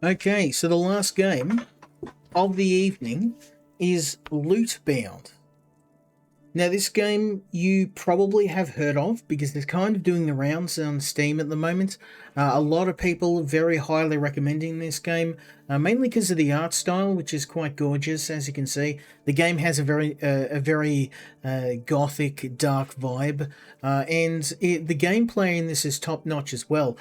Okay, so the last game of the evening is Lootbound. Now, this game you probably have heard of because it's kind of doing the rounds on Steam at the moment. A lot of people very highly recommending this game, mainly because of the art style, which is quite gorgeous, as you can see. The game has a very gothic, dark vibe, the gameplay in this is top notch as well.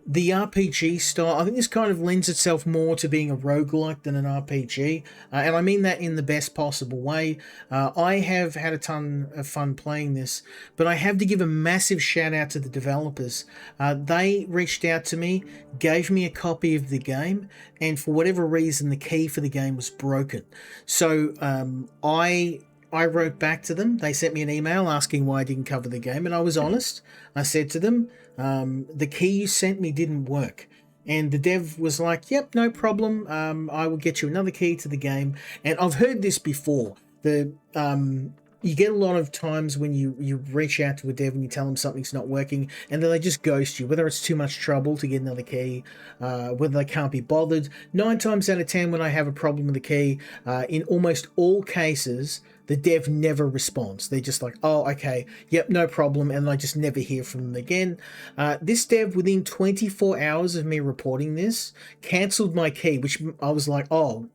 The RPG style, I think this kind of lends itself more to being a roguelike than an RPG, and I mean that in the best possible way. I have had a ton of fun playing this, but I have to give a massive shout out to the developers. They reached out to me, gave me a copy of the game, and for whatever reason, the key for the game was broken. So I wrote back to them. They sent me an email asking why I didn't cover the game, and I was honest. I said to them, the key you sent me didn't work. And the dev was like, yep, no problem. I will get you another key to the game. And I've heard this before. You get a lot of times when you reach out to a dev and you tell them something's not working, and then they just ghost you, whether it's too much trouble to get another key, whether they can't be bothered. 9 times out of 10 when I have a problem with the key, in almost all cases, the dev never responds. They're just like, oh, okay, yep, no problem, and I just never hear from them again. This dev, within 24 hours of me reporting this, cancelled my key, which I was like, oh,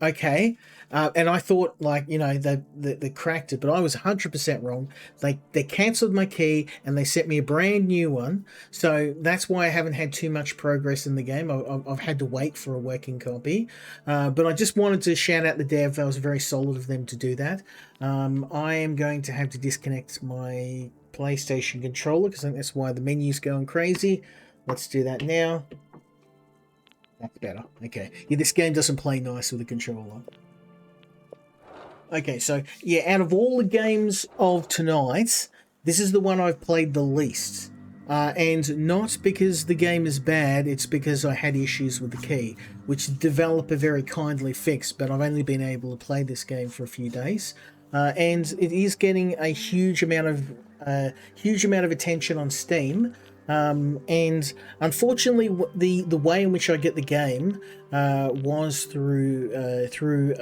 okay. And I thought, like, you know, they cracked it, but I was 100% wrong. They cancelled my key and they sent me a brand new one. So that's why I haven't had too much progress in the game. I've had to wait for a working copy. But I just wanted to shout out the dev. That was very solid of them to do that. I am going to have to disconnect my PlayStation controller because I think that's why the menu's going crazy. Let's do that now. That's better. Okay. Yeah, this game doesn't play nice with a controller. Okay, so yeah, out of all the games of tonight, this is the one I've played the least. And not because the game is bad, it's because I had issues with the key, which the developer very kindly fixed, but I've only been able to play this game for a few days. And it is getting a huge amount of attention on Steam. And unfortunately, the way in which I get the game was through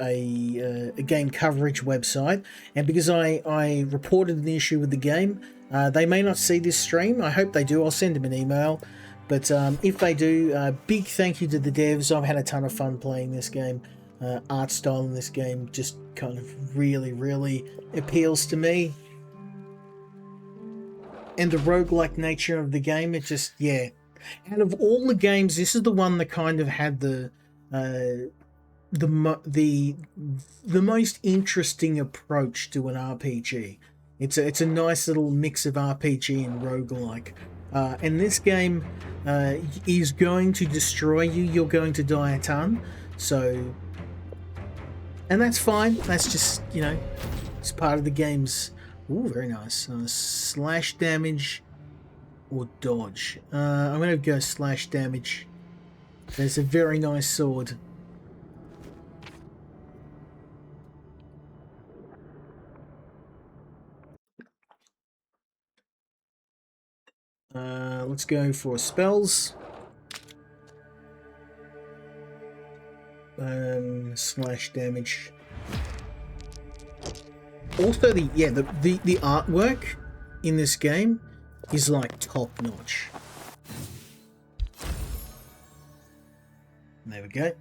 a game coverage website, and because I reported the issue with the game, they may not see this stream. I hope they do. I'll send them an email. But if they do, big thank you to the devs. I've had a ton of fun playing this game. Art style in this game just kind of really appeals to me. And the roguelike nature of the game, it just, yeah. Out of all the games, this is the one that kind of had the most interesting approach to an RPG. It's a nice little mix of RPG and roguelike. And this game is going to destroy you. You're going to die a ton. So, and that's fine. That's just, you know, it's part of the game's. Ooh, very nice. Slash damage or dodge. I'm going to go slash damage. There's a very nice sword. Let's go for spells. Slash damage. Also, the artwork in this game is like top notch. There we go.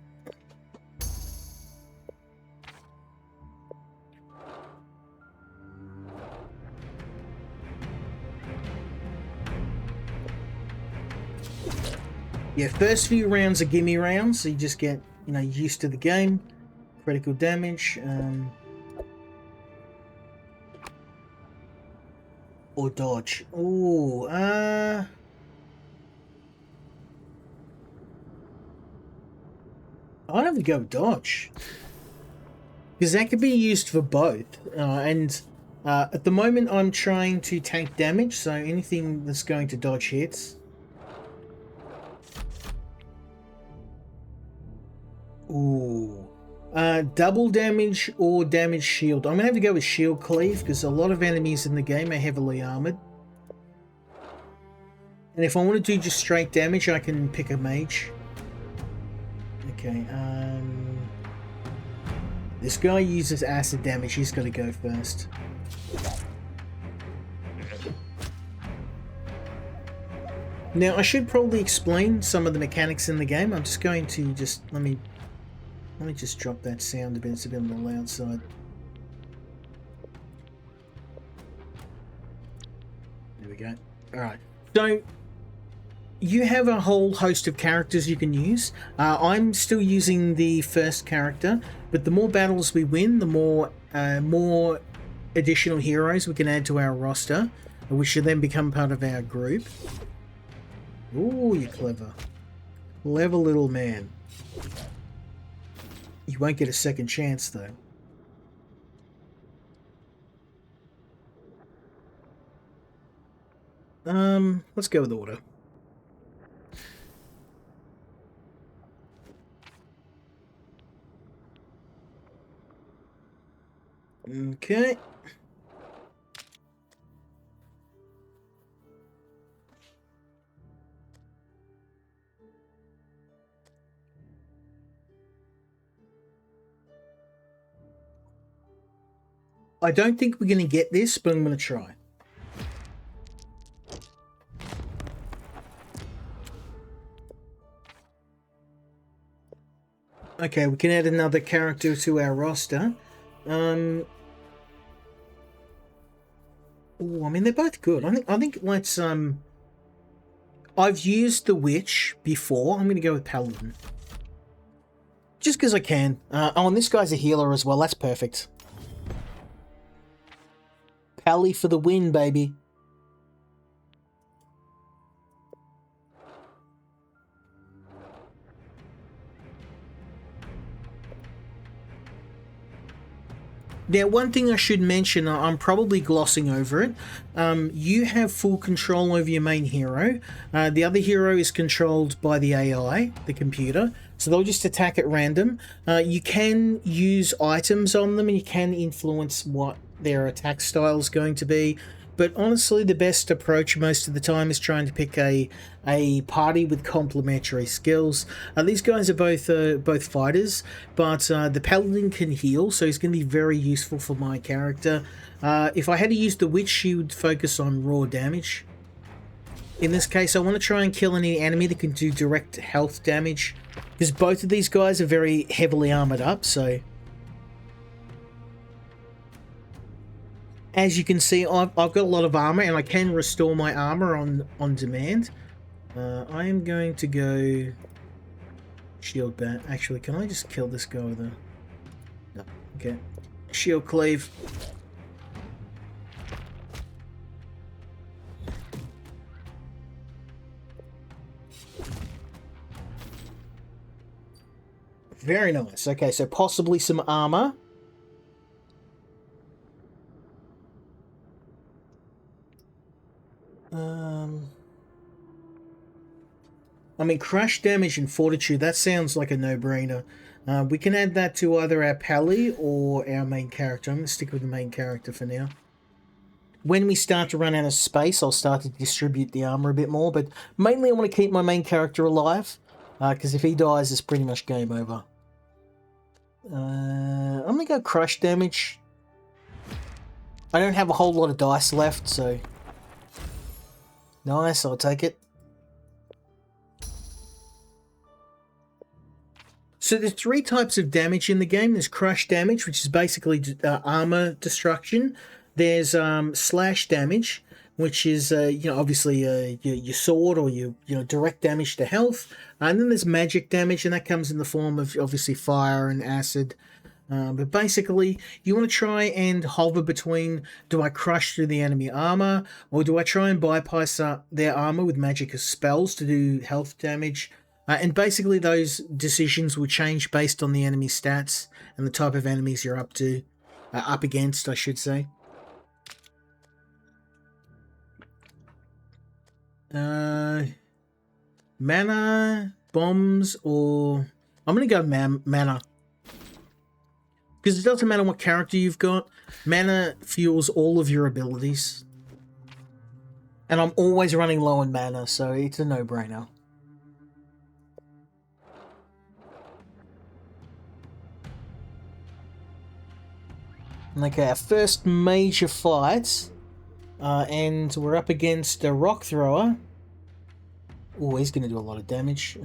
Yeah, first few rounds are gimme rounds, so you just get, you know, used to the game. Critical damage. Or dodge. Ooh, I have to go dodge. Because that could be used for both. At the moment I'm trying to tank damage, so anything that's going to dodge hits. Ooh. Double damage or damage shield. I'm going to have to go with shield cleave because a lot of enemies in the game are heavily armored. And if I want to do just straight damage, I can pick a mage. Okay, this guy uses acid damage. He's got to go first. Now, I should probably explain some of the mechanics in the game. I'm just going to let me just drop that sound a bit. It's a bit on the loud side. There we go. Alright. So, you have a whole host of characters you can use. I'm still using the first character, but the more battles we win, the more additional heroes we can add to our roster, which should then become part of our group. Ooh, you're clever. Clever little man. You won't get a second chance, though. Let's go with order. Okay. I don't think we're going to get this, but I'm going to try. Okay, we can add another character to our roster. Oh, I mean, they're both good. I think let's I've used the witch before. I'm going to go with paladin. Just because I can. Oh, and this guy's a healer as well. That's perfect. Pally for the win, baby. Now, one thing I should mention, I'm probably glossing over it. You have full control over your main hero. The other hero is controlled by the AI, the computer, so they'll just attack at random. You can use items on them and you can influence what their attack style is going to be. But honestly, the best approach most of the time is trying to pick a party with complementary skills. These guys are both fighters, but the paladin can heal, so he's going to be very useful for my character. If I had to use the witch, she would focus on raw damage. In this case, I want to try and kill any enemy that can do direct health damage, because both of these guys are very heavily armored up, so... As you can see, I've got a lot of armor, and I can restore my armor on demand. I am going to go shield bat. Actually, can I just kill this guy with a... No. Okay. Shield cleave. Very nice. Okay, so possibly some armor. I mean, crush damage and fortitude, that sounds like a no-brainer. We can add that to either our pally or our main character. I'm going to stick with the main character for now. When we start to run out of space, I'll start to distribute the armor a bit more, but mainly I want to keep my main character alive, because if he dies, it's pretty much game over. I'm going to go crush damage. I don't have a whole lot of dice left, so... Nice, I'll take it. So there's three types of damage in the game. There's crush damage, which is basically armor destruction. There's slash damage, which is obviously your sword or your direct damage to health. And then there's magic damage, and that comes in the form of obviously fire and acid. But basically, you want to try and hover between, do I crush through the enemy armor, or do I try and bypass their armor with magic spells to do health damage? And basically those decisions will change based on the enemy stats and the type of enemies you're up against, I should say. Mana, bombs, or... I'm going to go mana. Because it doesn't matter what character you've got, mana fuels all of your abilities. And I'm always running low on mana, so it's a no-brainer. Okay, our first major fight. And we're up against a rock thrower. Oh, he's going to do a lot of damage.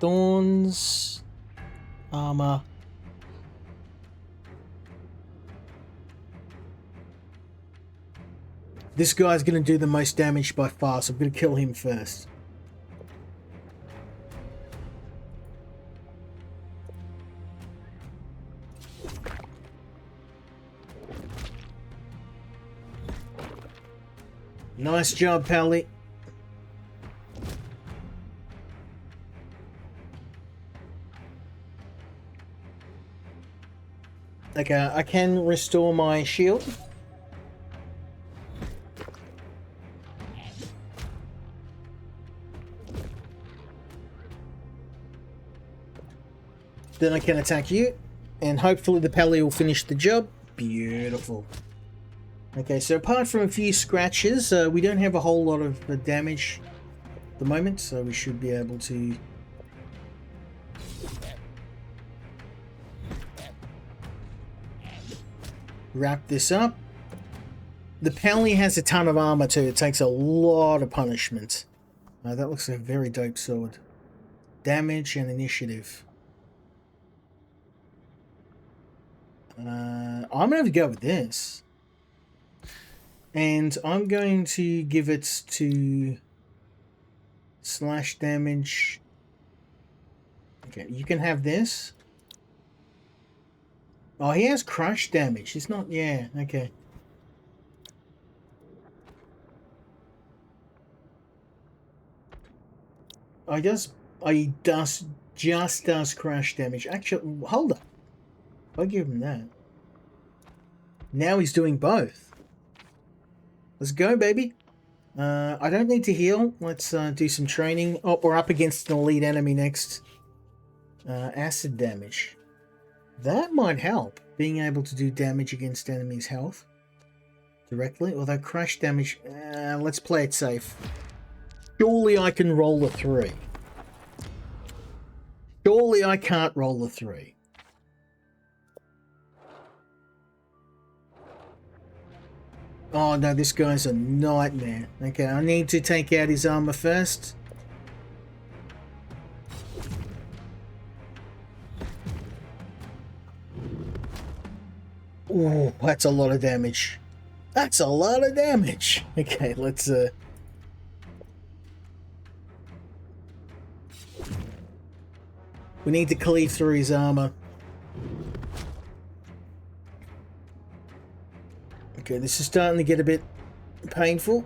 Thorns. Armor. This guy's going to do the most damage by far, so I'm going to kill him first. Nice job, Pally. Okay, I can restore my shield. Then I can attack you, and hopefully the Pally will finish the job. Beautiful. Okay, so apart from a few scratches, we don't have a whole lot of damage at the moment, so we should be able to wrap this up. The Pally has a ton of armor too. It takes a lot of punishment. That looks like a very dope sword. Damage and initiative. I'm going to have to go with this. And I'm going to give it to slash damage. Okay, you can have this. Oh, he has crush damage. He's not, yeah, okay. He just does crush damage. Actually, hold up. I'll give him that. Now he's doing both. Let's go, baby. I don't need to heal. Let's do some training. Oh, we're up against an elite enemy next. Acid damage. That might help, being able to do damage against enemies' health directly. Although crush damage, let's play it safe. Surely I can roll a 3. Surely I can't roll a 3. Oh no, this guy's a nightmare. Okay, I need to take out his armor first. Oh, that's a lot of damage. That's a lot of damage. Okay, let's we need to cleave through his armor. Okay, this is starting to get a bit painful.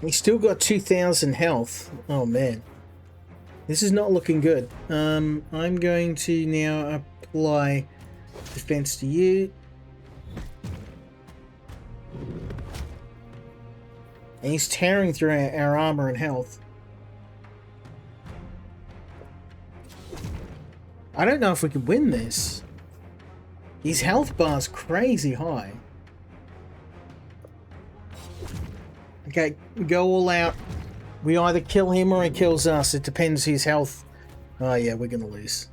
He's still got 2,000 health. Oh man. This is not looking good. I'm going to now apply defense to you. And he's tearing through our armor and health. I don't know if we can win this. His health bar's crazy high. Okay, we go all out. We either kill him or he kills us. It depends his health. Oh yeah, we're gonna lose.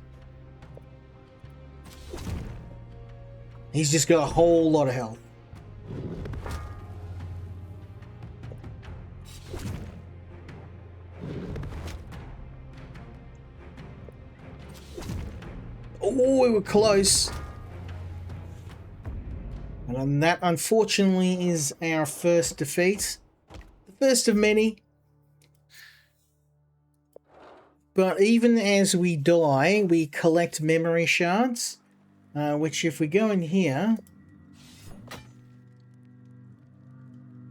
He's just got a whole lot of health. Oh, we were close. And that, unfortunately, is our first defeat. The first of many. But even as we die, we collect memory shards. Which, if we go in here,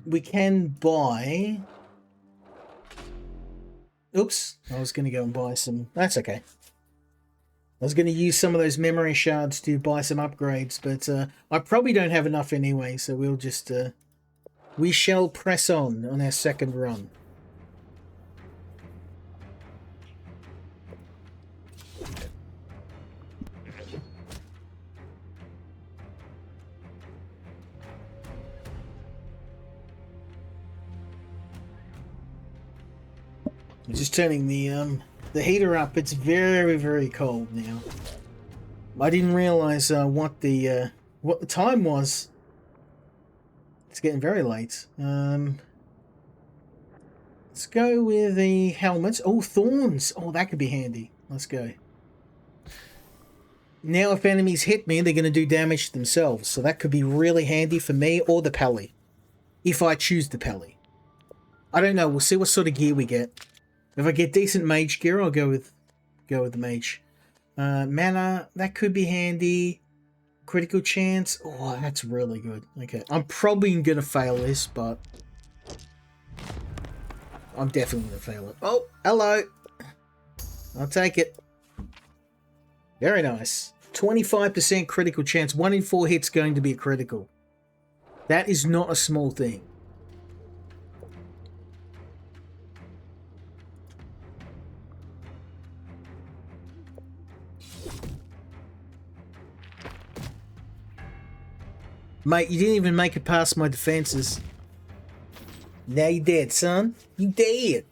we can buy... Oops, I was going to go and buy some... That's okay. I was going to use some of those memory shards to buy some upgrades, but I probably don't have enough anyway, so we'll just... we shall press on our second run. I'm just turning the heater up. It's very, very cold now. I didn't realize what the time was. It's getting very late. Let's go with the helmets. Oh, thorns. Oh, that could be handy. Let's go. Now if enemies hit me, they're going to do damage to themselves. So that could be really handy for me or the Pally. If I choose the Pally. I don't know. We'll see what sort of gear we get. If I get decent mage gear, I'll go with the mage. Mana, that could be handy. Critical chance. Oh, that's really good. Okay. I'm probably going to fail this, but I'm definitely going to fail it. Oh, hello. I'll take it. Very nice. 25% critical chance. 1 in 4 hits going to be a critical. That is not a small thing. Mate, you didn't even make it past my defenses. Now you're dead, son. You dead.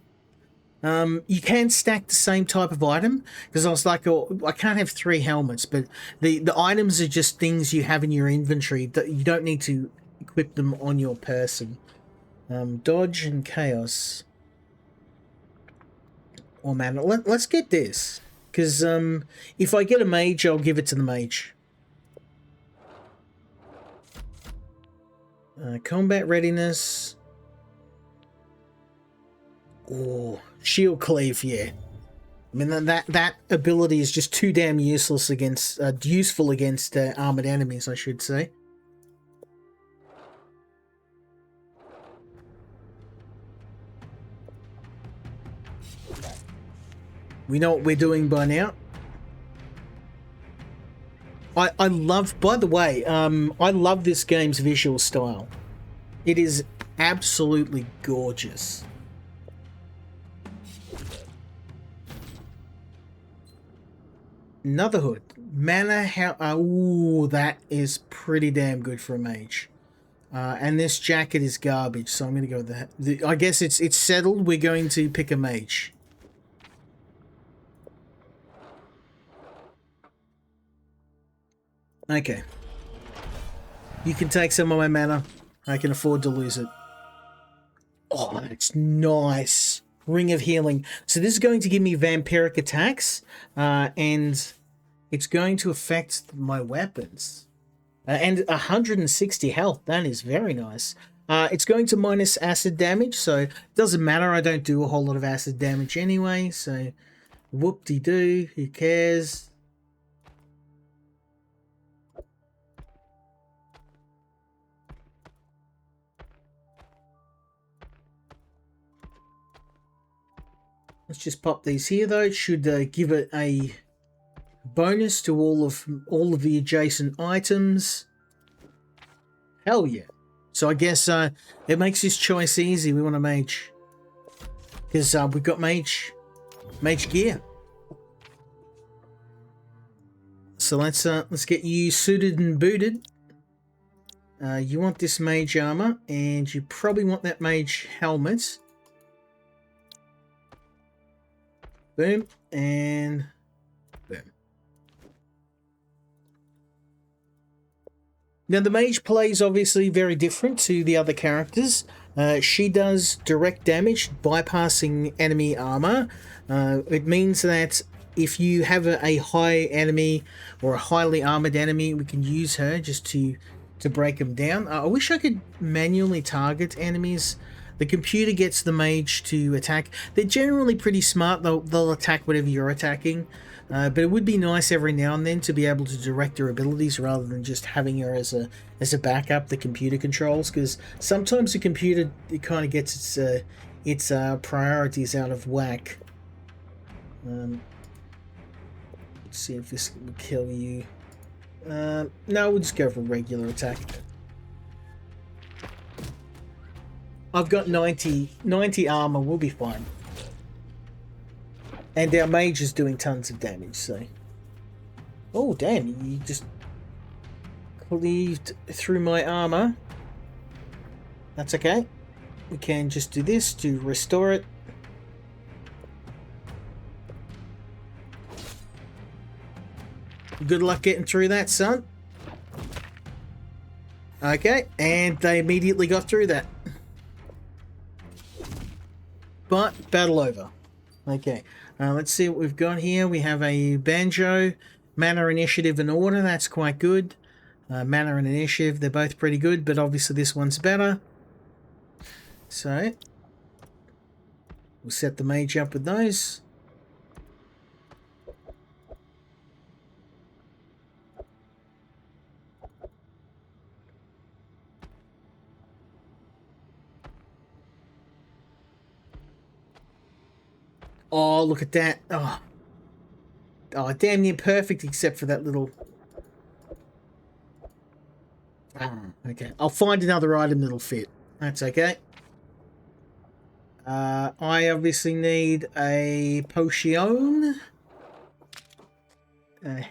You can stack the same type of item, because I was like, oh, I can't have 3 helmets, but the items are just things you have in your inventory that you don't need to equip them on your person. Dodge and chaos. Oh man, let's get this, because if I get a mage, I'll give it to the mage. Combat readiness. Oh, shield cleave, yeah. I mean, that ability is just too damn useless against, useful against armored enemies, I should say. We know what we're doing by now. I love, by the way, I love this game's visual style. It is absolutely gorgeous. Another hood. Mana, ooh, that is pretty damn good for a mage. And this jacket is garbage, so I'm going to go with that. I guess it's settled. We're going to pick a mage. Okay. You can take some of my mana. I can afford to lose it. Oh, that's nice. Ring of Healing. So this is going to give me vampiric attacks, and it's going to affect my weapons. And 160 health. That is very nice. It's going to minus acid damage, so it doesn't matter. I don't do a whole lot of acid damage anyway, so whoop-de-doo. Who cares? Let's just pop these here though. It should give it a bonus to all of the adjacent items. Hell yeah. So I guess it makes this choice easy. We want a mage. Because we've got mage gear. So let's get you suited and booted. You want this mage armor, and you probably want that mage helmet. Boom, and boom. Now the mage plays obviously very different to the other characters. She does direct damage, bypassing enemy armor. It means that if you have a high enemy or a highly armored enemy, we can use her just to break them down. I wish I could manually target enemies. The computer gets the mage to attack. They're generally pretty smart. They'll attack whatever you're attacking. But it would be nice every now and then to be able to direct her abilities rather than just having her as a backup the computer controls. Because sometimes the computer, it kind of gets its priorities out of whack. Let's see if this will kill you. No, we'll just go for a regular attack. I've got 90 armor, we'll be fine. And our mage is doing tons of damage, so... Oh, damn, you just cleaved through my armor. That's okay. We can just do this to restore it. Good luck getting through that, son. Okay, and they immediately got through that. But battle over. Okay, let's see what we've got here. We have a banjo, mana, initiative, and order. That's quite good. Mana and initiative, they're both pretty good, but obviously this one's better. So we'll set the mage up with those. Oh, look at that. Oh, damn near perfect except for that little... okay. I'll find another item that'll fit. That's okay. I obviously need a potion.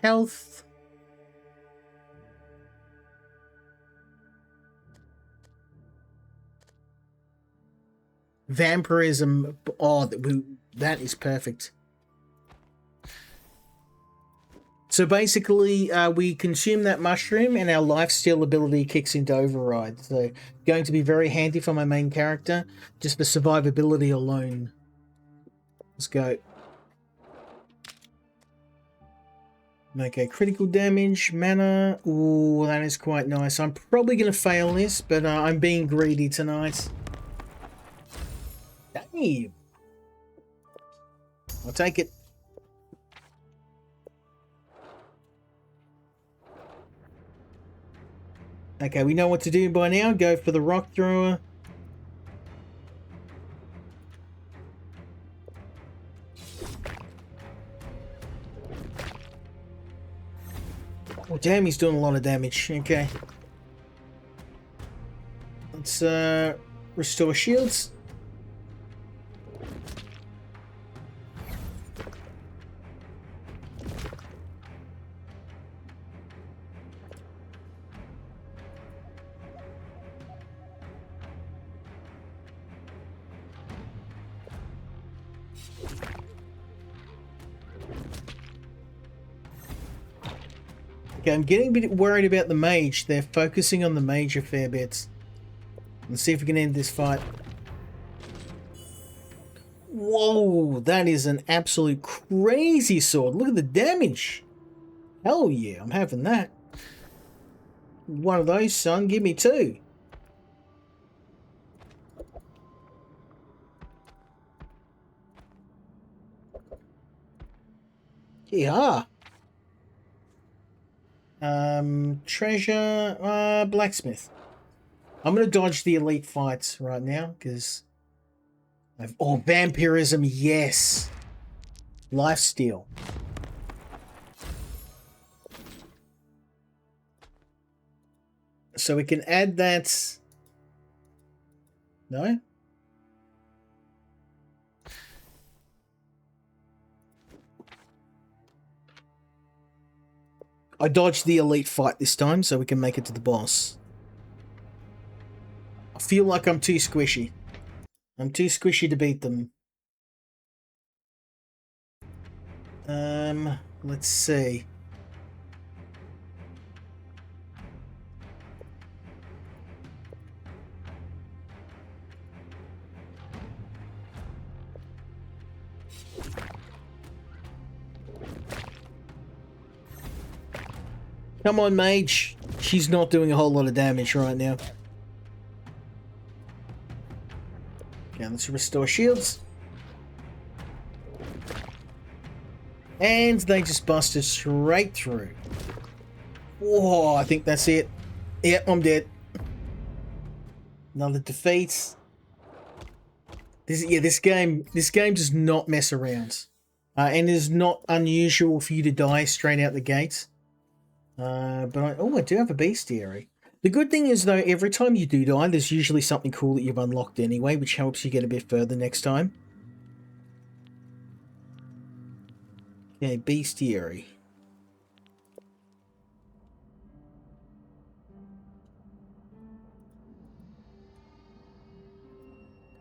Health. Vampirism. Oh, that is perfect. So basically, we consume that mushroom and our lifesteal ability kicks into override. So going to be very handy for my main character, just for survivability alone. Let's go. Okay, critical damage, mana. Ooh, that is quite nice. I'm probably going to fail this, but I'm being greedy tonight. Damn. I'll take it. Okay, we know what to do by now. Go for the rock thrower. Oh, damn, he's doing a lot of damage. Okay. Let's restore shields. Okay, I'm getting a bit worried about the mage. They're focusing on the mage a fair bit. Let's see if we can end this fight. Whoa, that is an absolute crazy sword. Look at the damage. Hell yeah, I'm having that. One of those, son. Give me two. Yeah. Treasure, blacksmith. I'm gonna dodge the elite fights right now because oh, vampirism, yes. Lifesteal. So we can add that. No? I dodged the elite fight this time so we can make it to the boss. I feel like I'm too squishy. I'm too squishy to beat them. Let's see. Come on, mage. She's not doing a whole lot of damage right now. Okay, let's restore shields. And they just busted straight through. Whoa, I think that's it. Yep, I'm dead. Another defeat. This game does not mess around. And it is not unusual for you to die straight out the gate. But I do have a bestiary. The good thing is, though, every time you do die, there's usually something cool that you've unlocked anyway, which helps you get a bit further next time. Okay, bestiary.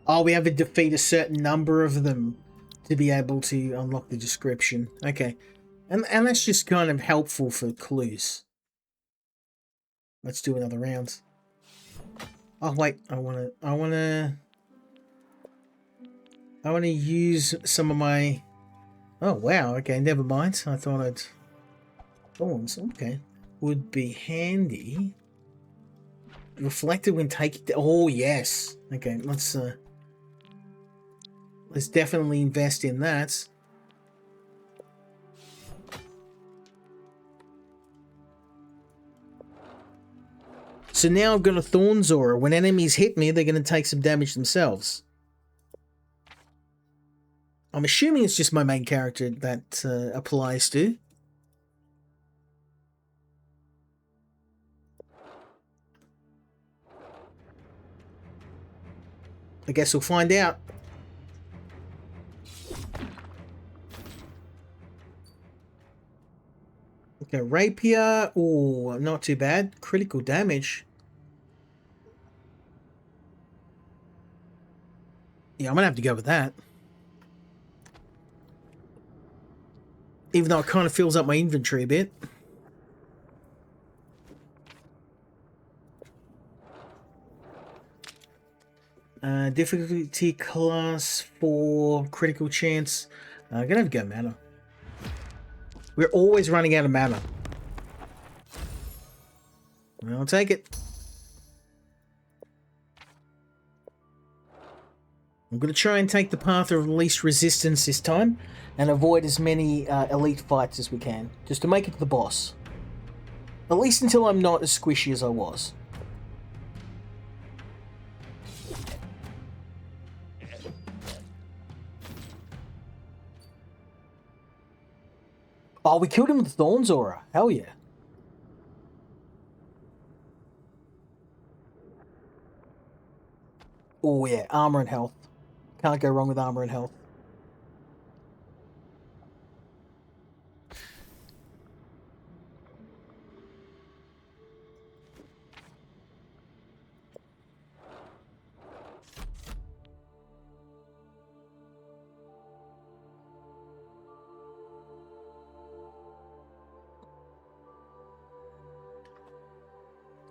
Oh, we have to defeat a certain number of them to be able to unlock the description. Okay. And that's just kind of helpful for clues. Let's do another round. Oh wait, I wanna use some of my... Oh wow, okay, never mind. I thought I'd... Thorns, okay. Would be handy. Reflected when taking... Oh yes. Okay, let's definitely invest in that. So now I've got a Thorns Aura. When enemies hit me, they're going to take some damage themselves. I'm assuming it's just my main character that applies to. I guess we'll find out. Okay, Rapier. Oh, not too bad. Critical damage. Yeah, I'm going to have to go with that. Even though it kind of fills up my inventory a bit. Difficulty class 4, critical chance. I'm gonna have to go mana. We're always running out of mana. I'll take it. I'm gonna try and take the path of least resistance this time and avoid as many elite fights as we can, just to make it to the boss. At least until I'm not as squishy as I was. Oh, we killed him with Thorns Aura. Hell yeah. Oh yeah, armor and health. Can't go wrong with armor and health.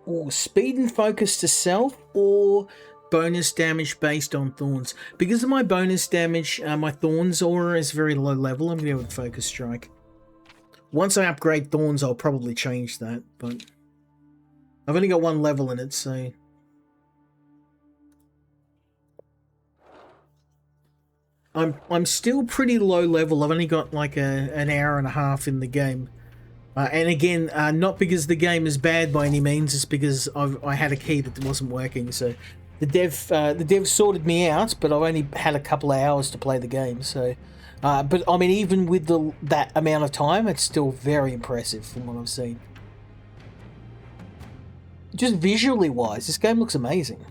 Or speed and focus to self, or bonus damage based on thorns. Because of my bonus damage, my Thorns Aura is very low level. I'm going to go with Focus Strike. Once I upgrade Thorns, I'll probably change that, but I've only got one level in it, so... I'm still pretty low level. I've only got like an hour and a half in the game. And again, not because the game is bad by any means, it's because I had a key that wasn't working. So the dev sorted me out, but I've only had a couple of hours to play the game. So, but I mean, even with that amount of time, it's still very impressive from what I've seen. Just visually wise, this game looks amazing.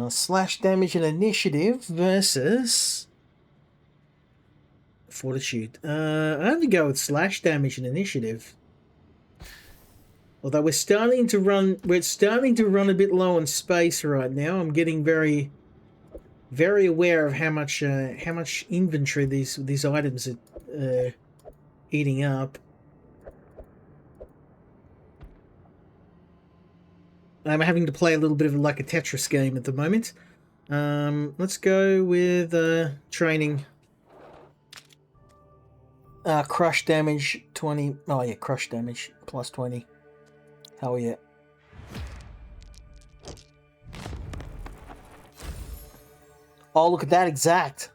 Slash damage and initiative versus fortitude. I have to go with slash damage and initiative. Although we're starting to run a bit low on space right now. I'm getting very, very aware of how much inventory these items are eating up. I'm having to play a little bit of like a Tetris game at the moment. Let's go with training. Crush damage 20. Oh yeah, crush damage plus 20. Hell yeah. Oh, look at that exact.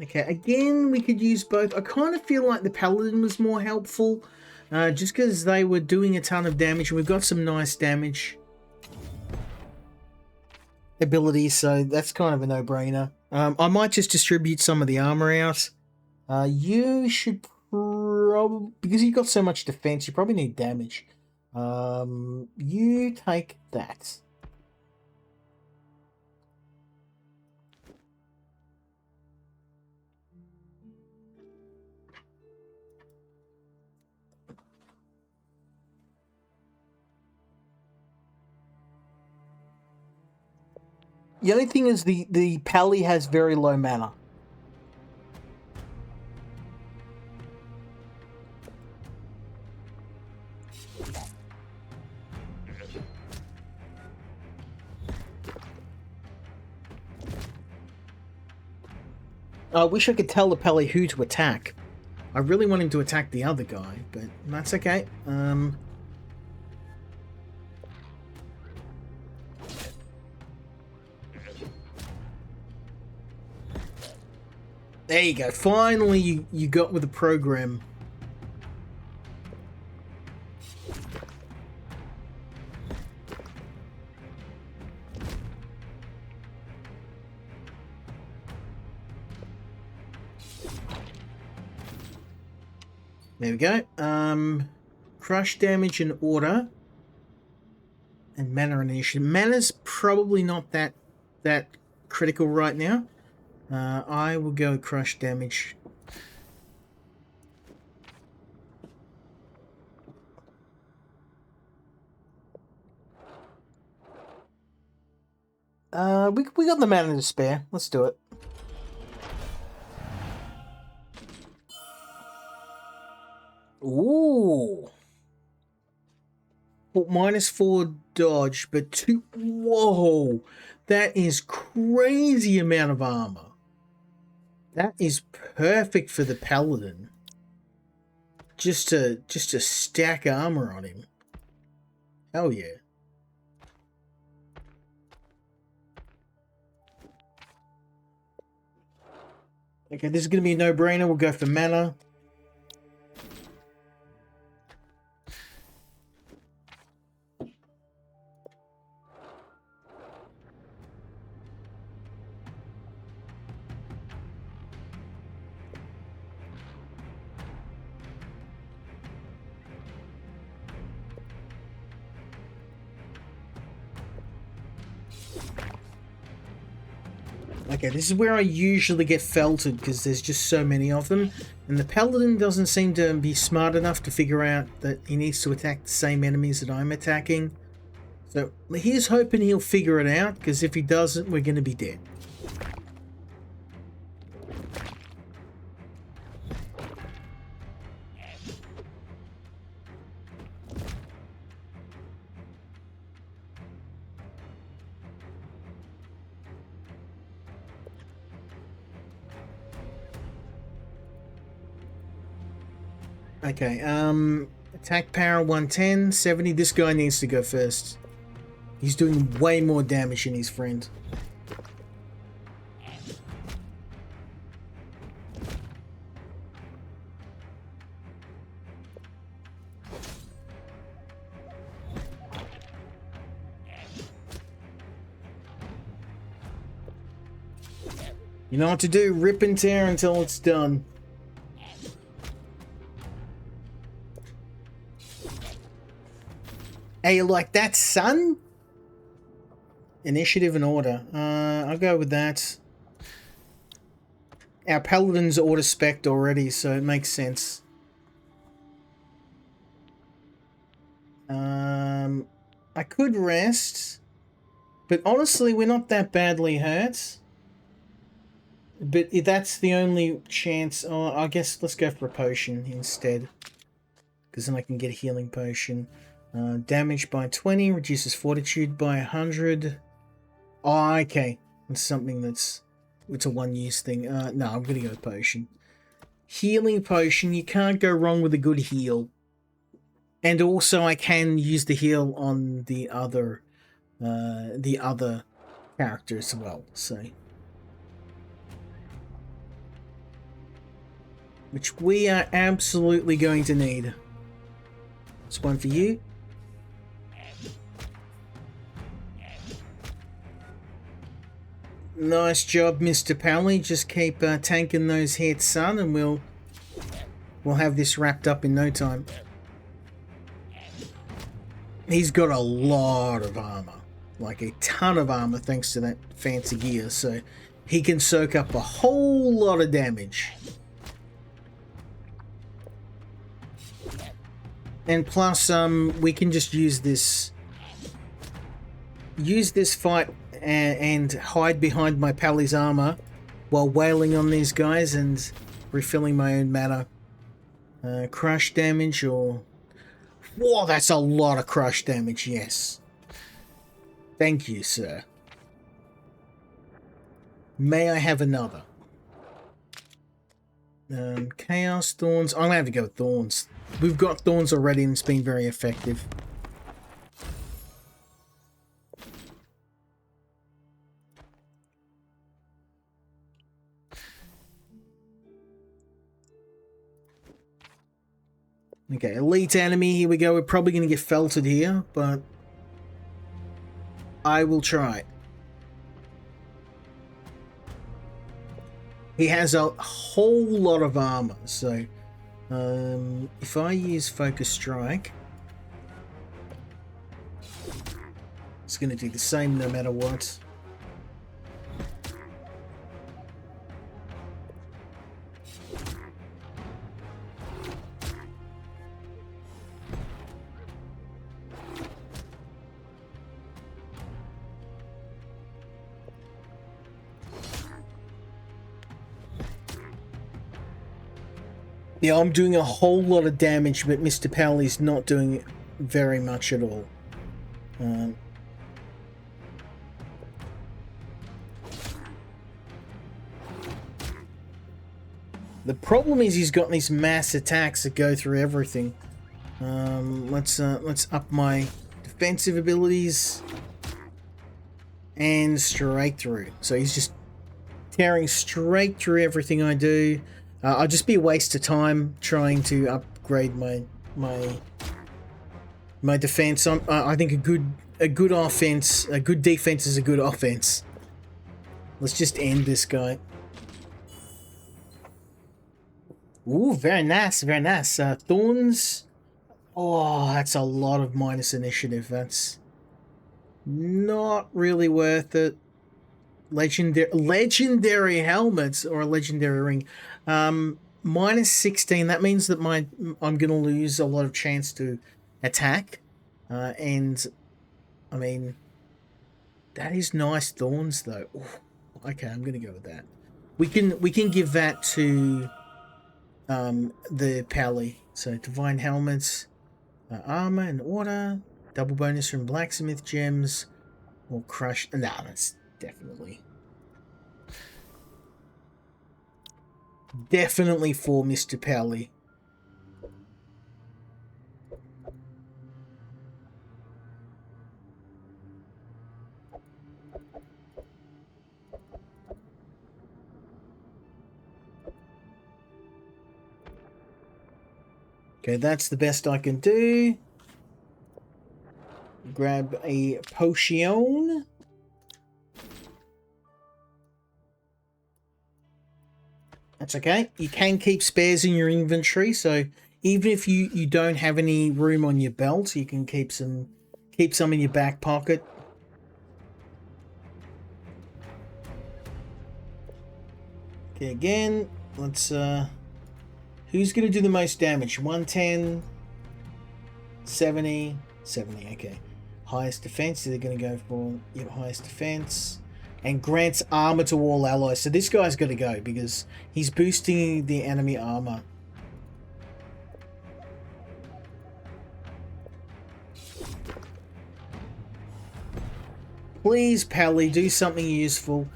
Okay, again, we could use both. I kind of feel like the Paladin was more helpful, just because they were doing a ton of damage, and we've got some nice damage abilities, so that's kind of a no-brainer. I might just distribute some of the armor out. You should probably... Because you've got so much defense, you probably need damage. You take that. The only thing is the pally has very low mana. I wish I could tell the pally who to attack. I really want him to attack the other guy, but that's okay. There you go. Finally, you got with the program. There we go. Crush damage in order. And mana initiative. Mana's probably not that critical right now. I will go crush damage. We got the mana to spare. Let's do it. Ooh. Well, -4 dodge, but 2. Whoa, that is crazy amount of armor. That is perfect for the paladin. Just to stack armor on him. Hell yeah. Okay, this is gonna be a no-brainer. We'll go for mana. Okay, this is where I usually get felted because there's just so many of them. And the paladin doesn't seem to be smart enough to figure out that he needs to attack the same enemies that I'm attacking. So here's hoping he'll figure it out, because if he doesn't, we're going to be dead. Okay, attack power 110, 70. This guy needs to go first. He's doing way more damage than his friend. You know what to do, rip and tear until it's done. Hey, you like that, son? Initiative and order. I'll go with that. Our paladin's auto-spec'd already, so it makes sense. I could rest, but honestly, we're not that badly hurt. But if that's the only chance, I guess let's go for a potion instead, because then I can get a healing potion. Damage by 20, reduces fortitude by 100. Oh, okay. It's something it's a one-use thing. No, I'm going to go with potion. Healing potion, you can't go wrong with a good heal. And also I can use the heal on the other character as well, so. Which we are absolutely going to need. It's one for you. Nice job, Mr. Pally. Just keep tanking those hits, son, and we'll have this wrapped up in no time. he's got a lot of armor. Like a ton of armor thanks to that fancy gear. So he can soak up a whole lot of damage. And plus, we can just use this fight and hide behind my Pally's armor while wailing on these guys and refilling my own mana. Crush damage or... Whoa, that's a lot of crush damage, yes. Thank you, sir. May I have another? Chaos Thorns. I'm going to have to go with Thorns. We've got Thorns already and it's been very effective. Okay, elite enemy, here we go. We're probably going to get felted here, but I will try. He has a whole lot of armor, so if I use Focus Strike, it's going to do the same no matter what. Yeah, I'm doing a whole lot of damage, but Mr. Pally's not doing very much at all. The problem is he's got these mass attacks that go through everything. Let's up my defensive abilities and straight through. So he's just tearing straight through everything I do. I'll just be a waste of time trying to upgrade my defense. I think a good offense, a good defense is a good offense. Let's just end this guy. Ooh, very nice, very nice. Thorns. Oh, that's a lot of minus initiative. That's not really worth it. Legendary helmets or a legendary ring. Minus 16. That means that I'm gonna lose a lot of chance to attack. And I mean, that is nice Thorns though. Ooh, okay, I'm gonna go with that. We can give that to the Pally. So divine helmets, armor and order, double bonus from blacksmith gems, or crush. Nah, that's definitely for Mr. Pally. Okay, that's the best I can do. Grab a potion. That's okay. You can keep spares in your inventory, so even if you don't have any room on your belt, you can keep some in your back pocket. Okay, again, let's who's going to do the most damage? 110, 70, 70, okay. Highest defense, they're going to go for your highest defense. And grants armor to all allies. So this guy's got to go because he's boosting the enemy armor. Please, Pally, do something useful.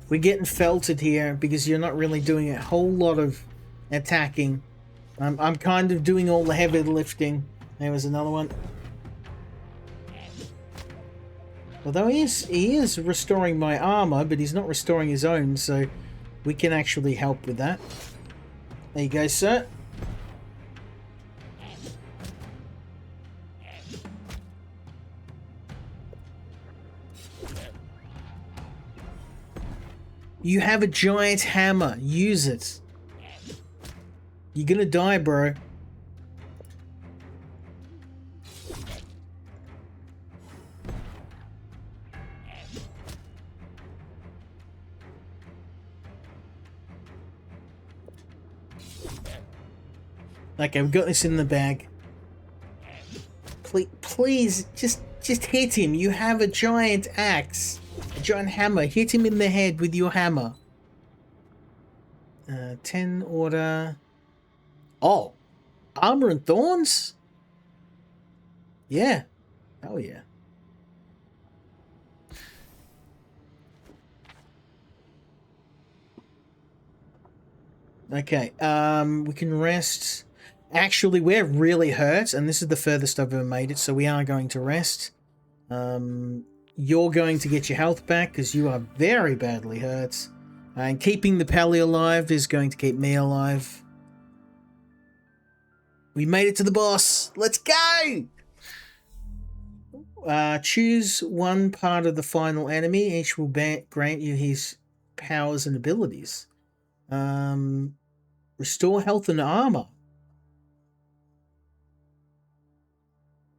We're getting felted here because you're not really doing a whole lot of attacking. I'm kind of doing all the heavy lifting. There was another one. Although he is restoring my armor, but he's not restoring his own, so we can actually help with that. There you go, sir. You have a giant hammer. Use it. You're gonna die, bro. Okay, we've got this in the bag. Please, just hit him. You have a giant axe. A giant hammer. Hit him in the head with your hammer. 10 order. Oh. Armor and thorns? Yeah. Oh, yeah. Okay, we can rest. Actually, we're really hurt, and this is the furthest I've ever made it, so we are going to rest. You're going to get your health back, because you are very badly hurt. And keeping the pally alive is going to keep me alive. We made it to the boss! Let's go! Choose one part of the final enemy. Each will grant you his powers and abilities. Restore health and armor.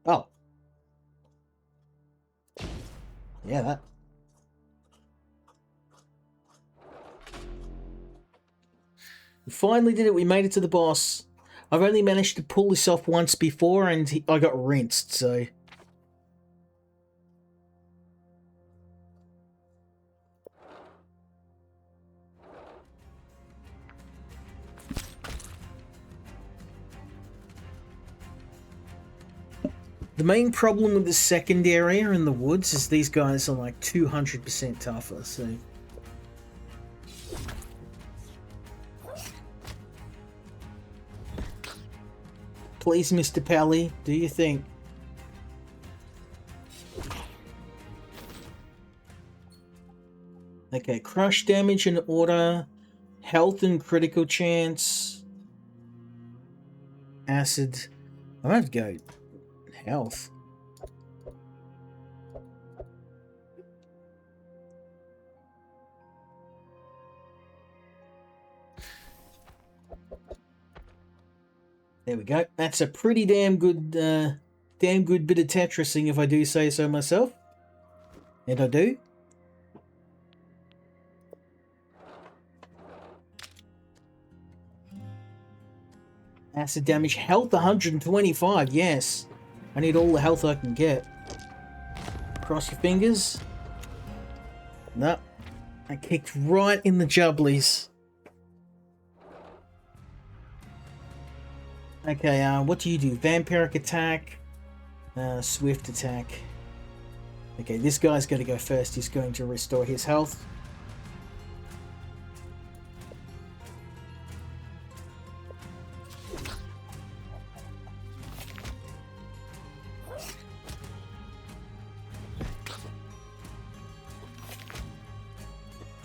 Oh. Yeah, that. We finally did it. We made it to the boss. I've only managed to pull this off once before, and I got rinsed, so... The main problem with the second area in the woods is these guys are like 200% tougher, so... Please, Mr. Pally, do you think? Okay, crush damage and order, health and critical chance, acid. I'm gonna have to go health. There we go. That's a pretty damn good bit of Tetrising, if I do say so myself. And I do. Acid damage, health 125, yes. I need all the health I can get. Cross your fingers. No. I kicked right in the jubblies. Okay, what do you do? Vampiric attack. Swift attack. Okay, this guy's going to go first. He's going to restore his health.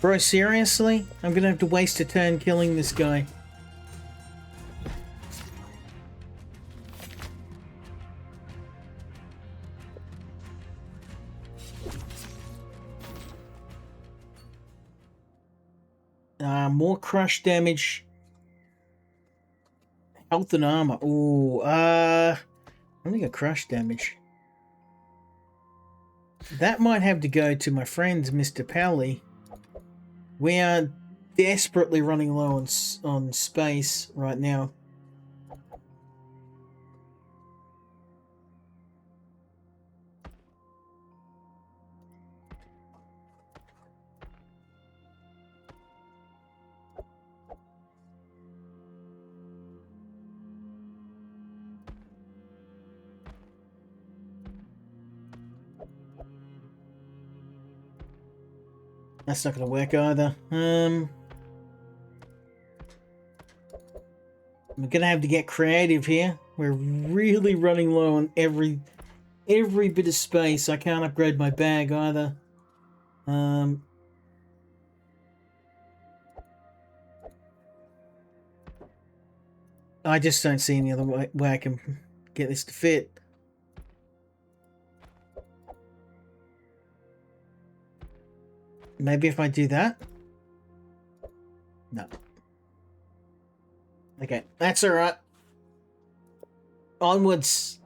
Bro, seriously? I'm going to have to waste a turn killing this guy. More crush damage. Health and armor. Ooh, I'm gonna go crush damage. That might have to go to my friend, Mr. Pally. We are desperately running low on space right now. That's not going to work either. I'm going to have to get creative here. We're really running low on every bit of space. I can't upgrade my bag either. I just don't see any other way I can get this to fit. Maybe if I do that? No. Okay, that's alright. Onwards.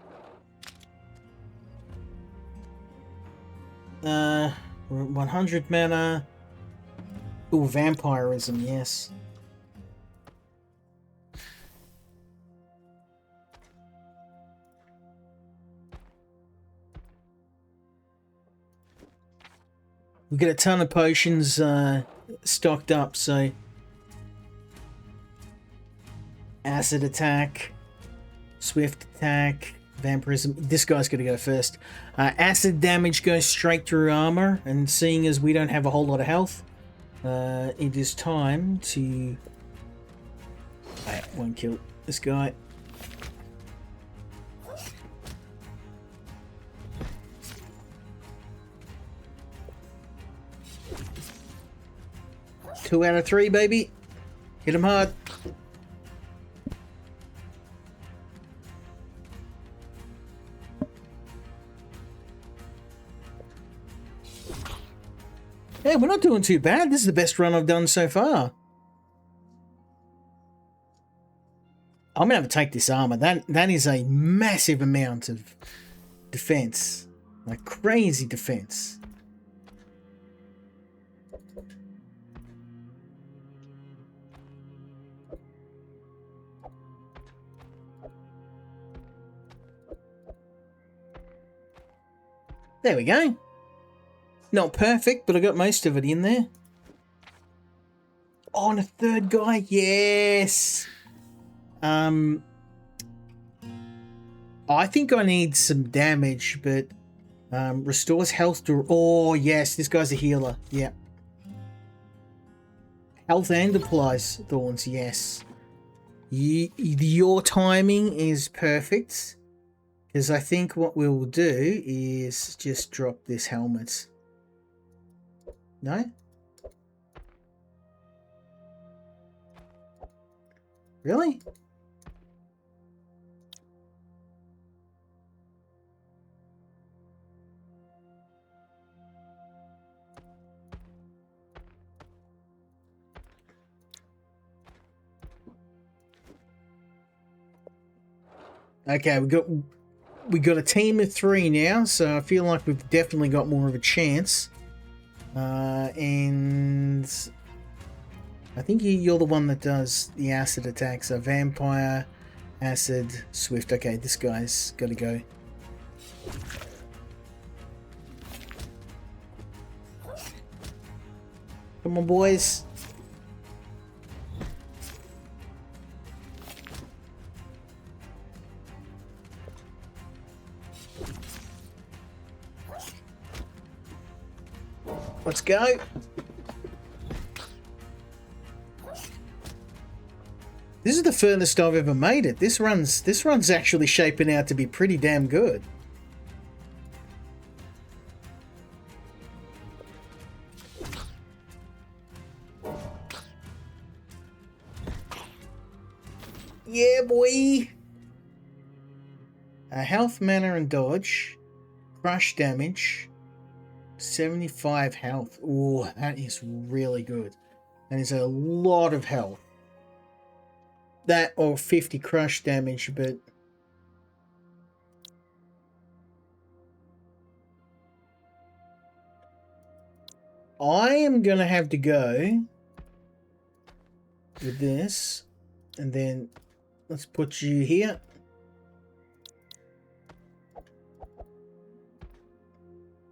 100 mana. Ooh, vampirism, yes. We've got a ton of potions stocked up, so acid attack, swift attack, vampirism. This guy's going to go first. Acid damage goes straight through armor, and seeing as we don't have a whole lot of health, it is time to... I won't kill this guy. Two out of three, baby. Hit him hard. Yeah, we're not doing too bad. This is the best run I've done so far. I'm gonna have to take this armor. That is a massive amount of defense. Like crazy defense. There we go. Not perfect, but I got most of it in there. Oh, and a third guy. Yes. I think I need some damage, but restores health to... Oh, yes, this guy's a healer. Yeah. Health and applies thorns, yes. Your timing is perfect. Because I think what we'll do is just drop this helmet. No? Really? Okay, we got a team of 3 now, so I feel like we've definitely got more of a chance. And I think you're the one that does the acid attacks. So vampire, acid, swift. Okay, this guy's got to go. Come on, boys. Let's go. This is the furthest I've ever made it. This run's actually shaping out to be pretty damn good. Yeah, boy. Health, mana, and dodge. Crush damage. 75 health. Oh, that is really good. That is a lot of health. That or 50 crush damage, but I am gonna have to go with this, and then let's put you here.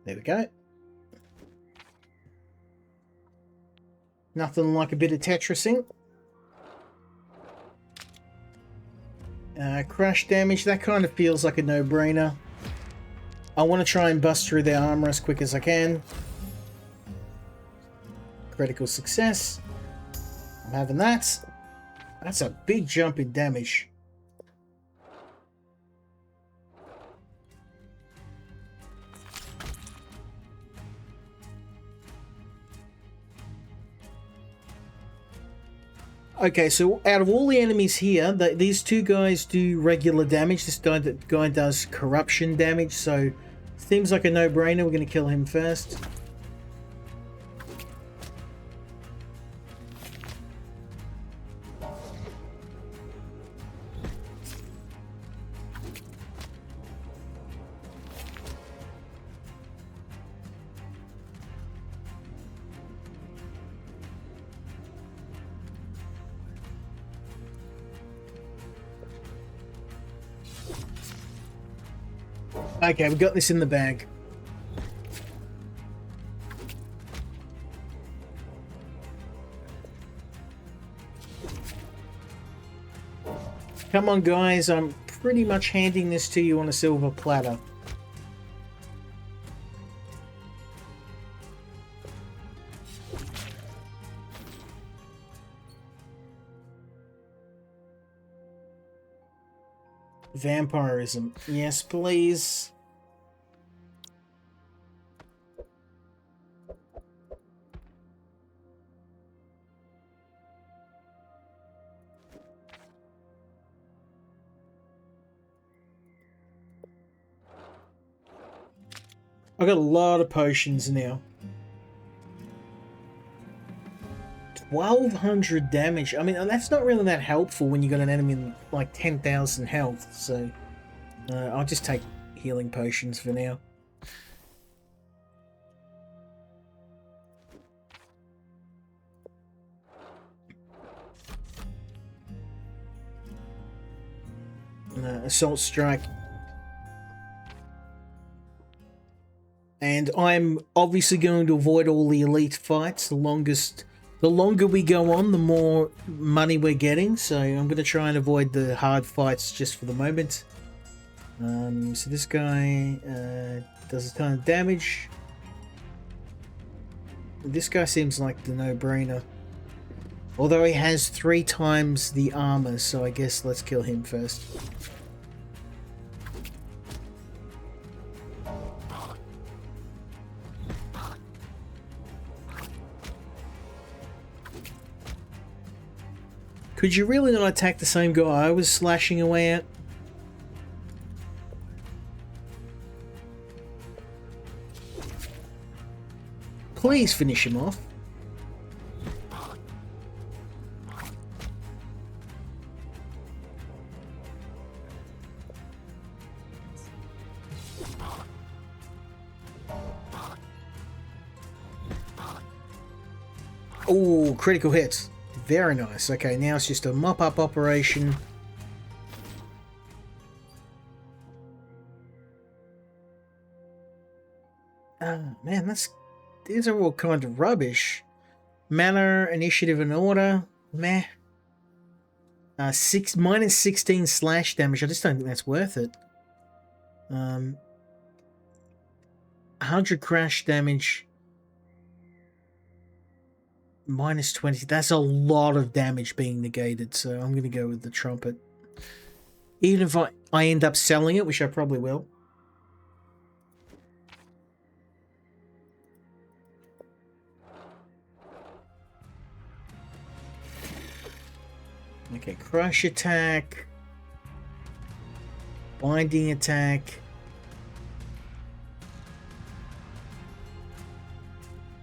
There we go. Nothing like a bit of Tetrising. Crush damage, that kind of feels like a no-brainer. I want to try and bust through their armor as quick as I can. Critical success. I'm having that. That's a big jump in damage. Okay, so out of all the enemies here, these 2 guys do regular damage. This guy does corruption damage, so seems like a no-brainer. We're going to kill him first. Okay, we got this in the bag. Come on, guys. I'm pretty much handing this to you on a silver platter. Vampirism. Yes, please. I've got a lot of potions now. 1200 damage. I mean, that's not really that helpful when you got an enemy in like 10,000 health, so I'll just take healing potions for now. Assault strike. And I'm obviously going to avoid all the elite fights. The longer we go on, the more money we're getting. So I'm going to try and avoid the hard fights just for the moment. So this guy does a ton of damage. This guy seems like the no-brainer. Although he has 3 times the armor, so I guess let's kill him first. Could you really not attack the same guy I was slashing away at? Please finish him off. Oh, critical hits. Very nice. Okay, now it's just a mop-up operation. Man, these are all kind of rubbish. Mana, initiative, and order. Meh. Minus 16 slash damage. I just don't think that's worth it. 100 crash damage. Minus 20. That's a lot of damage being negated, so I'm going to go with the trumpet. Even if I end up selling it, which I probably will. Okay, crush attack. Binding attack.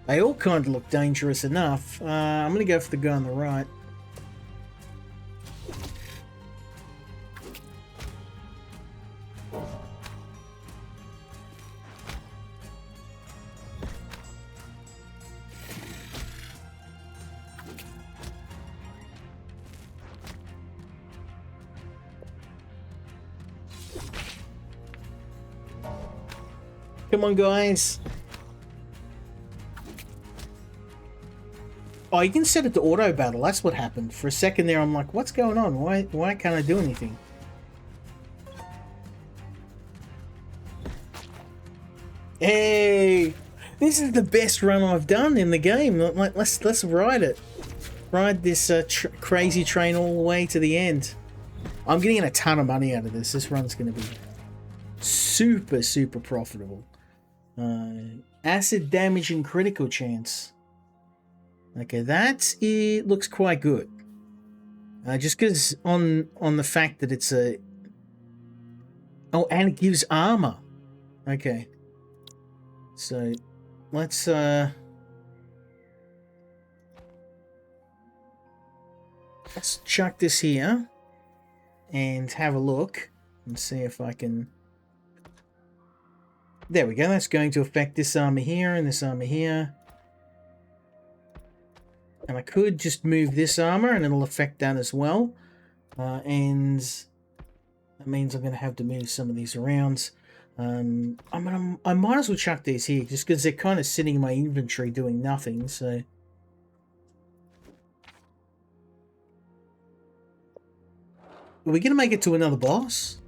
They all kind of look dangerous enough. I'm going to go for the guy on the right. Come on, guys. Oh, you can set it to auto battle. That's what happened. For a second there, I'm like, what's going on? Why can't I do anything? Hey, this is the best run I've done in the game. Like, let's ride it. Ride this crazy train all the way to the end. I'm getting a ton of money out of this. This run's going to be super, super profitable. Acid damage and critical chance. Okay, it looks quite good. Just because on the fact that it's a... Oh, and it gives armor. Okay. So, let's chuck this here and have a look and see if I can... There we go. That's going to affect this armor here and this armor here. And I could just move this armor and it'll affect that as well. And that means I'm going to have to move some of these around. I might as well chuck these here just because they're kind of sitting in my inventory doing nothing. So Are we going to make it to another boss?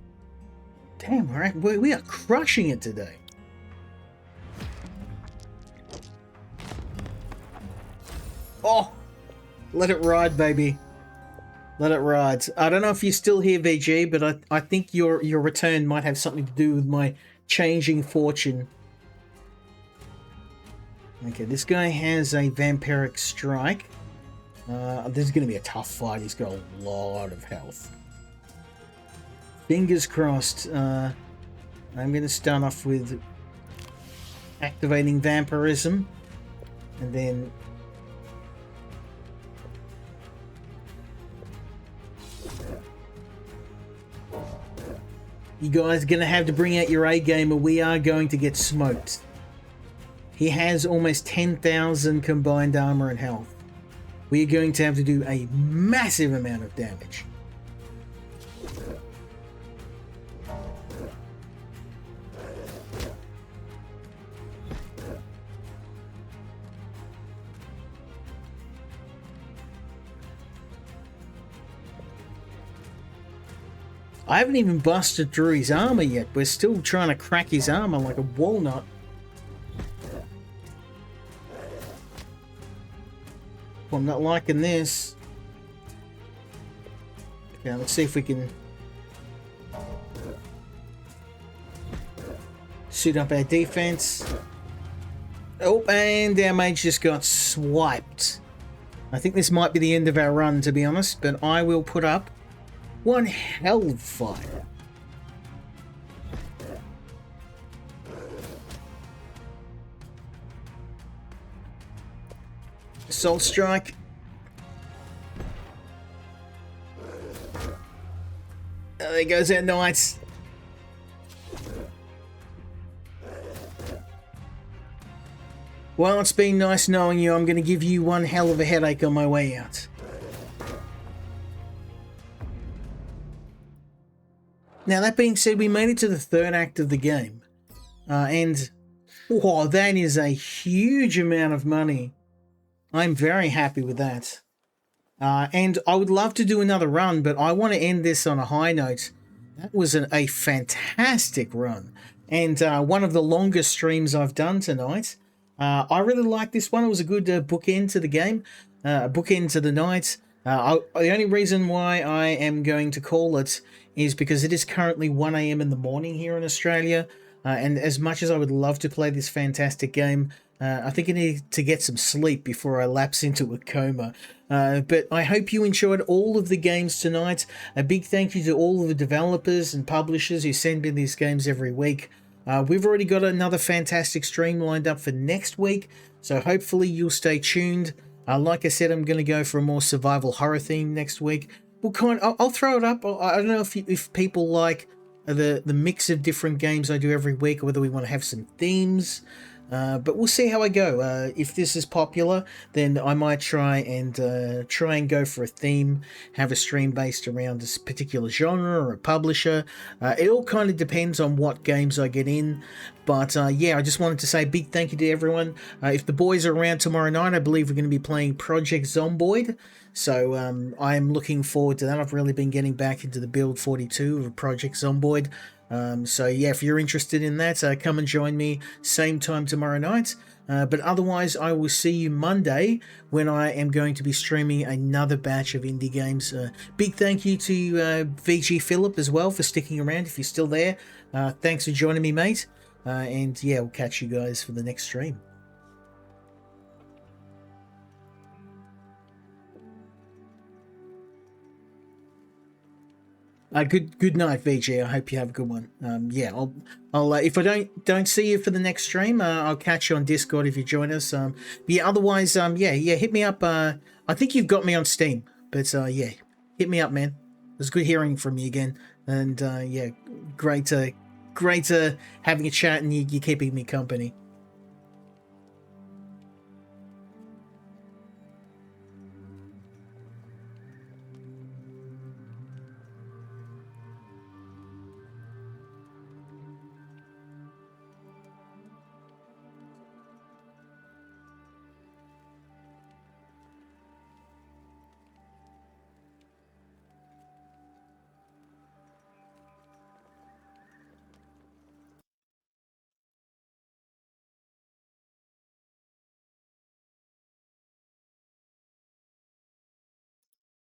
Damn, we are crushing it today. Oh, let it ride, baby. Let it ride. I don't know if you're still here, VG, but I think your return might have something to do with my changing fortune. Okay, this guy has a vampiric strike. This is going to be a tough fight. He's got a lot of health. Fingers crossed. I'm going to start off with activating vampirism, and then you guys are going to have to bring out your A game, or we are going to get smoked. He has almost 10,000 combined armor and health. We are going to have to do a massive amount of damage. I haven't even busted through his armor yet. We're still trying to crack his armor like a walnut. Well, I'm not liking this. Okay, let's see if we can suit up our defense. Oh, and our mage just got swiped. I think this might be the end of our run, to be honest, but I will put up one hell of a fight. Soul Strike. Oh, there goes our knights. Well, it's been nice knowing you. I'm going to give you one hell of a headache on my way out. Now, that being said, we made it to the third act of the game. And, wow, that is a huge amount of money. I'm very happy with that. And I would love to do another run, but I want to end this on a high note. That was a fantastic run. And one of the longest streams I've done tonight. I really like this one. It was a good bookend to the game, bookend to the night. The only reason why I am going to call it is because it is currently 1 a.m. in the morning here in Australia. And as much as I would love to play this fantastic game, I think I need to get some sleep before I lapse into a coma. But I hope you enjoyed all of the games tonight. A big thank you to all of the developers and publishers who send me these games every week. We've already got another fantastic stream lined up for next week, so hopefully you'll stay tuned. Like I said, I'm going to go for a more survival horror theme next week. I'll throw it up. I don't know if people like the mix of different games I do every week, or whether we want to have some themes. But we'll see how I go. If this is popular, then I might try and go for a theme, have a stream based around this particular genre or a publisher. It all kind of depends on what games I get in. But yeah, I just wanted to say a big thank you to everyone. If the boys are around tomorrow night, I believe we're going to be playing Project Zomboid. So I'm looking forward to that. I've really been getting back into the build 42 of Project Zomboid. So yeah, if you're interested in that, come and join me same time tomorrow night. But otherwise, I will see you Monday when I am going to be streaming another batch of indie games. Big thank you to VG Philip as well for sticking around if you're still there. Thanks for joining me, mate. And yeah, we'll catch you guys for the next stream. Good night, VG. I hope you have a good one. Yeah, I'll if I don't see you for the next stream, I'll catch you on Discord if you join us. Yeah, otherwise, yeah, hit me up. I think you've got me on Steam, but yeah, hit me up, man. It was good hearing from you again, and yeah, great having a chat, and you keeping me company.